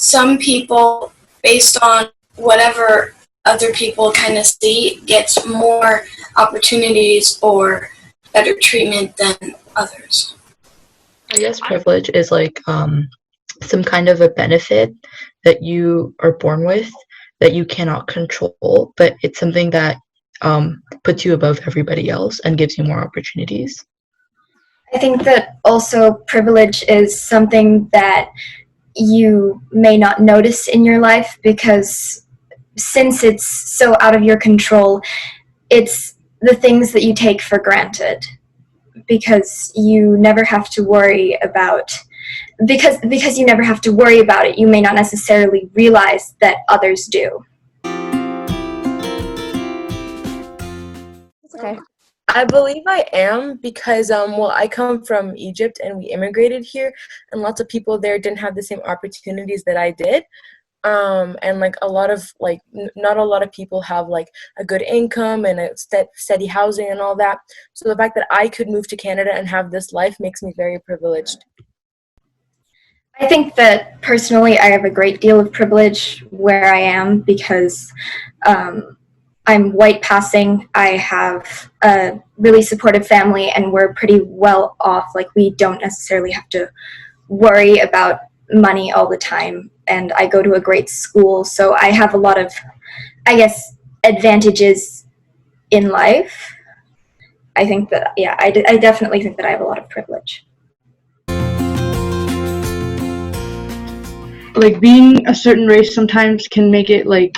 some people, based on whatever other people kind of see, gets more opportunities or better treatment than others. I guess privilege is like some kind of a benefit that you are born with that you cannot control, but it's something that puts you above everybody else and gives you more opportunities. I think that also privilege is something that you may not notice in your life because since it's so out of your control, it's the things that you take for granted because you never have to worry about because you never have to worry about it, you may not necessarily realize that others do. Okay. I believe I am because I come from Egypt and we immigrated here, and lots of people there didn't have the same opportunities that I did. And like a lot of not a lot of people have like a good income and a steady housing and all that. So the fact that I could move to Canada and have this life makes me very privileged. I think that personally I have a great deal of privilege where I am because I'm white passing. I have a really supportive family and we're pretty well off. Like we don't necessarily have to worry about money all the time. And I go to a great school. So I have a lot of, I guess, advantages in life. I think that, yeah, I definitely think that I have a lot of privilege. Like being a certain race sometimes can make it like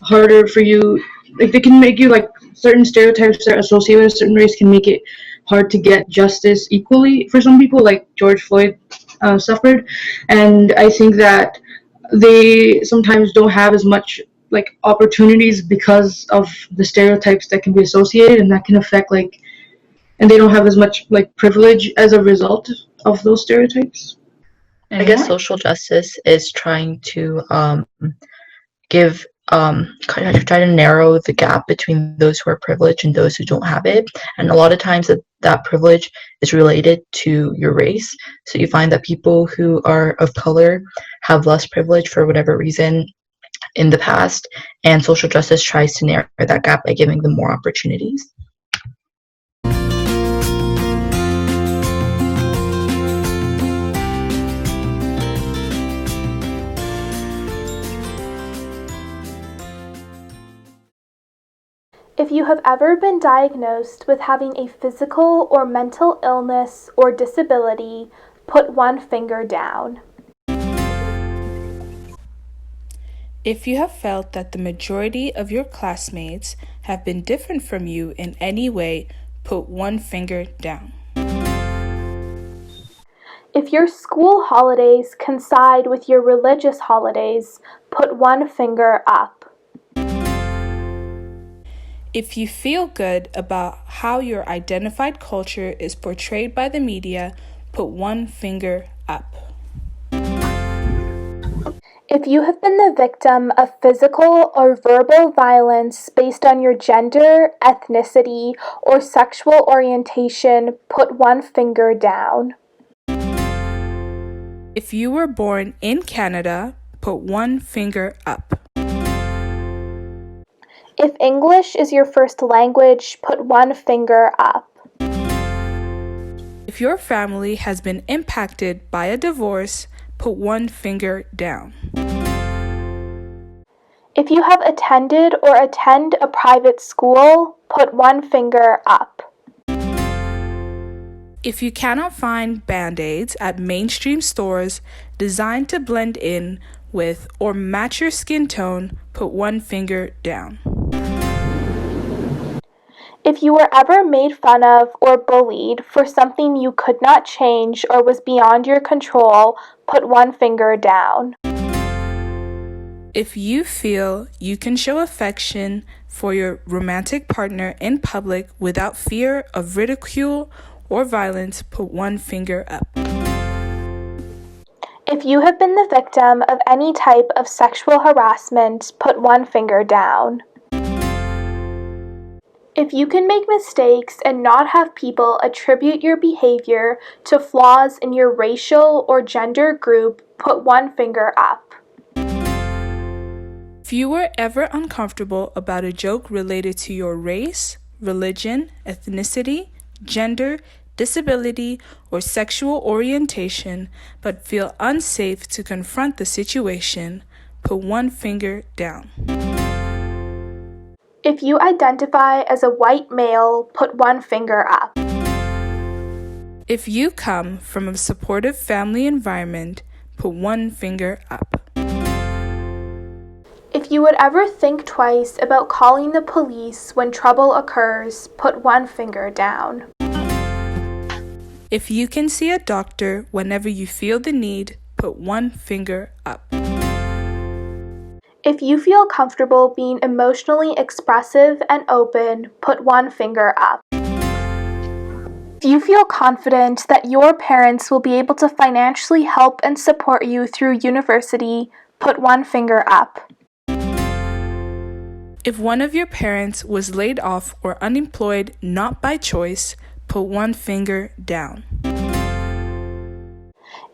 harder for you. Like they can make you like certain stereotypes that are associated with a certain race can make it hard to get justice equally for some people, like George Floyd suffered. And I think that they sometimes don't have as much like opportunities because of the stereotypes that can be associated, and that can affect like, and they don't have as much like privilege as a result of those stereotypes. I guess social justice is trying to give kind of try to narrow the gap between those who are privileged and those who don't have it. And a lot of times that privilege is related to your race. So you find that people who are of color have less privilege for whatever reason in the past, and social justice tries to narrow that gap by giving them more opportunities. If you have ever been diagnosed with having a physical or mental illness or disability, put one finger down. If you have felt that the majority of your classmates have been different from you in any way, put one finger down. If your school holidays coincide with your religious holidays, put one finger up. If you feel good about how your identified culture is portrayed by the media, put one finger up. If you have been the victim of physical or verbal violence based on your gender, ethnicity, or sexual orientation, put one finger down. If you were born in Canada, put one finger up. If English is your first language, put one finger up. If your family has been impacted by a divorce, put one finger down. If you have attended or attend a private school, put one finger up. If you cannot find Band-Aids at mainstream stores designed to blend in with or match your skin tone, put one finger down. If you were ever made fun of or bullied for something you could not change or was beyond your control, put one finger down. If you feel you can show affection for your romantic partner in public without fear of ridicule or violence, put one finger up. If you have been the victim of any type of sexual harassment, put one finger down. If you can make mistakes and not have people attribute your behavior to flaws in your racial or gender group, put one finger up. If you were ever uncomfortable about a joke related to your race, religion, ethnicity, gender, disability, or sexual orientation, but feel unsafe to confront the situation, put one finger down. If you identify as a white male, put one finger up. If you come from a supportive family environment, put one finger up. If you would ever think twice about calling the police when trouble occurs, put one finger down. If you can see a doctor whenever you feel the need, put one finger up. If you feel comfortable being emotionally expressive and open, put one finger up. If you feel confident that your parents will be able to financially help and support you through university, put one finger up. If one of your parents was laid off or unemployed not by choice, put one finger down.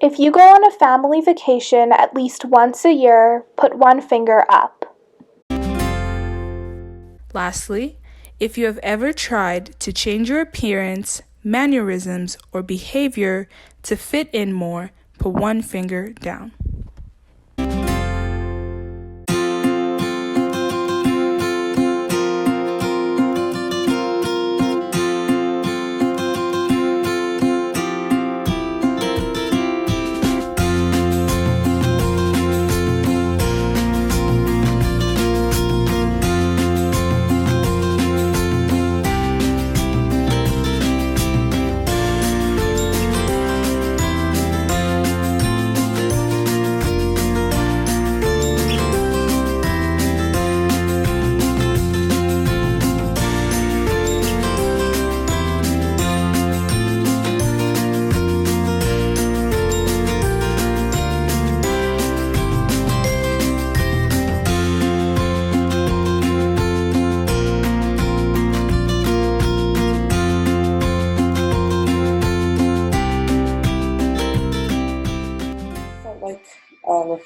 If you go on a family vacation at least once a year, put one finger up. Lastly, if you have ever tried to change your appearance, mannerisms, or behavior to fit in more, put one finger down.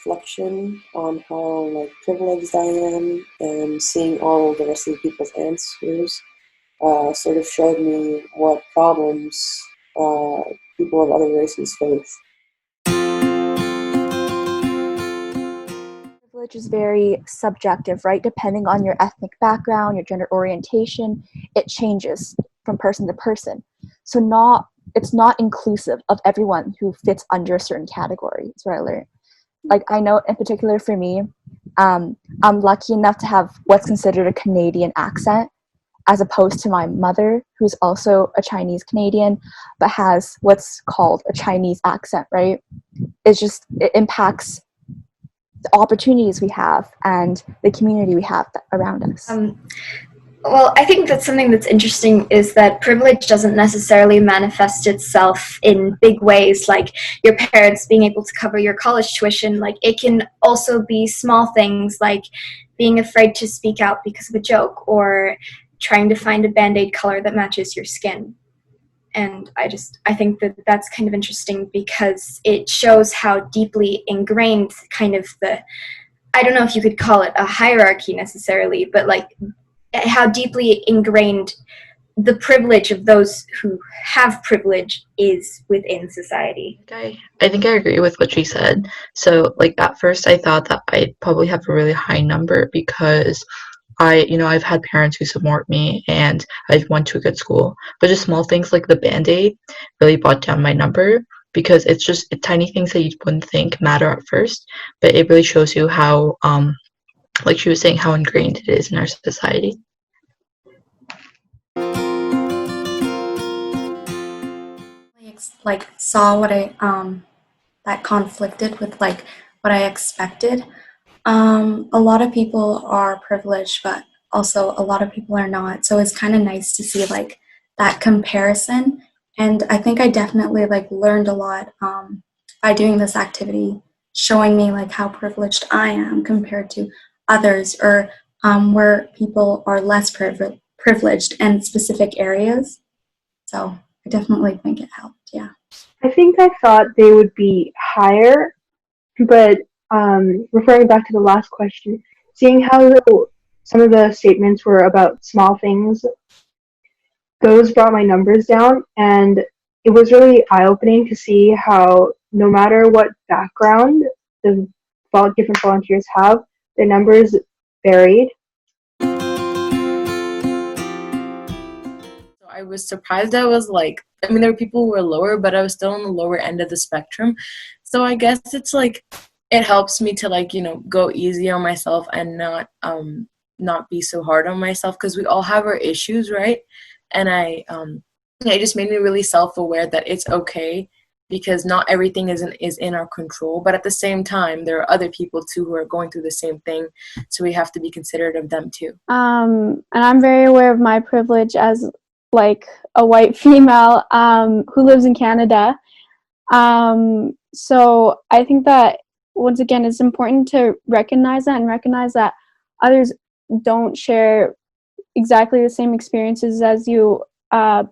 Reflection on how privileged I am, and seeing all the rest of the people's answers sort of showed me what problems people of other races face. Privilege is very subjective, right? Depending on your ethnic background, your gender orientation, it changes from person to person. So it's not inclusive of everyone who fits under a certain category. That's what I learned. I know in particular for me, I'm lucky enough to have what's considered a Canadian accent, as opposed to my mother, who's also a Chinese Canadian, but has what's called a Chinese accent, right? It impacts the opportunities we have and the community we have around us. Well, I think that something that's interesting is that privilege doesn't necessarily manifest itself in big ways, like your parents being able to cover your college tuition. It can also be small things like being afraid to speak out because of a joke, or trying to find a Band-Aid color that matches your skin. And I think that that's kind of interesting because it shows how deeply ingrained I don't know if you could call it a hierarchy necessarily, but how deeply ingrained the privilege of those who have privilege is within society. I think I agree with what she said. So, at first I thought that I'd probably have a really high number because I've had parents who support me and I've went to a good school. But just small things like the Band-Aid really brought down my number because it's just tiny things that you wouldn't think matter at first, but it really shows you how, like she was saying, how ingrained it is in our society. Saw what I that conflicted with what I expected. A lot of people are privileged, but also a lot of people are not. So it's kind of nice to see that comparison. And I think I definitely learned a lot by doing this activity, showing me how privileged I am compared to others, or where people are less privileged in specific areas. So I definitely think it helped. Yeah. I think I thought they would be higher, but referring back to the last question, seeing how some of the statements were about small things, those brought my numbers down, and it was really eye-opening to see how no matter what background the different volunteers have, their numbers varied. So I was surprised. I was like, I mean, there were people who were lower, but I was still on the lower end of the spectrum. So I guess it's like, it helps me to like, go easy on myself and not be so hard on myself, because we all have our issues, right? And it just made me really self-aware that it's okay, because not everything is in our control, but at the same time there are other people too who are going through the same thing, so we have to be considerate of them too. And I'm very aware of my privilege as like a white female who lives in Canada. So I think that once again it's important to recognize that, and recognize that others don't share exactly the same experiences as you,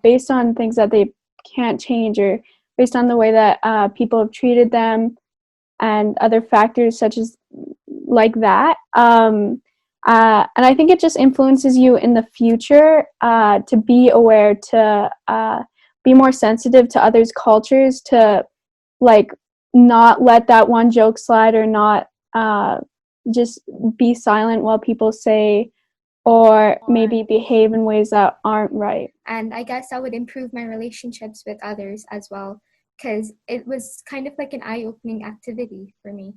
based on things that they can't change, or based on the way that people have treated them and other factors such as like that. And I think it just influences you in the future to be aware, to be more sensitive to others' cultures, to like not let that one joke slide, or not just be silent while people say or maybe behave in ways that aren't right. And I guess I would improve my relationships with others as well, because it was kind of like an eye-opening activity for me.